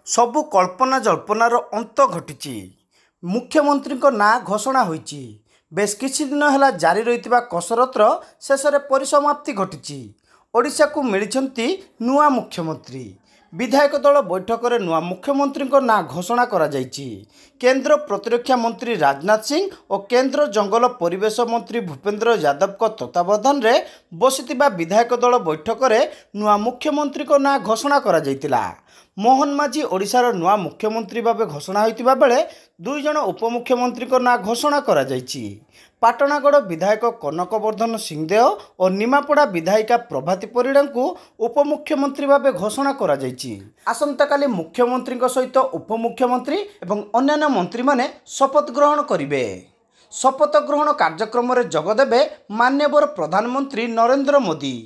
सबु कल्पना जल्पनार अंत घटी मुख्यमंत्री ना घोषणा होईची। बेस किछि दिन है जारी रही कसरतर शेष में परिसमाप्ति घटी। ओडिशा को मिलिछंती नुआ मुख्यमंत्री। विधायक दल बैठक में नुआ मुख्यमंत्री ना घोषणा करा जायछि। केंद्र प्रतिरक्षा मंत्री राजनाथ सिंह और केंद्र जंगल परिवेश मंत्री भूपेंद्र यादव को तत्वावधान में बसिथिबा विधायक दल बैठक में नुआ मुख्यमंत्री ना घोषणा करा जायतिला। मोहन माझी ओडिशार नुआ मुख्यमंत्री भाव घोषणा होइतिबा बेले दुई जण उपमुख्यमंत्री ना घोषणा करा जायछि। पाटणागढ़ विधायक कनकवर्धन सिंहदेव और निमापड़ा विधायिका प्रभाती परिड़ा को उपमुख्यमंत्री भाव घोषणा करा जायछि। आसंताकाली मुख्यमंत्री सहित उपमुख्यमंत्री एवं अन्य मंत्री माने शपथ ग्रहण करिवे। शपथ ग्रहण कार्यक्रम में जोगदेवे माननीय प्रधानमंत्री नरेंद्र मोदी।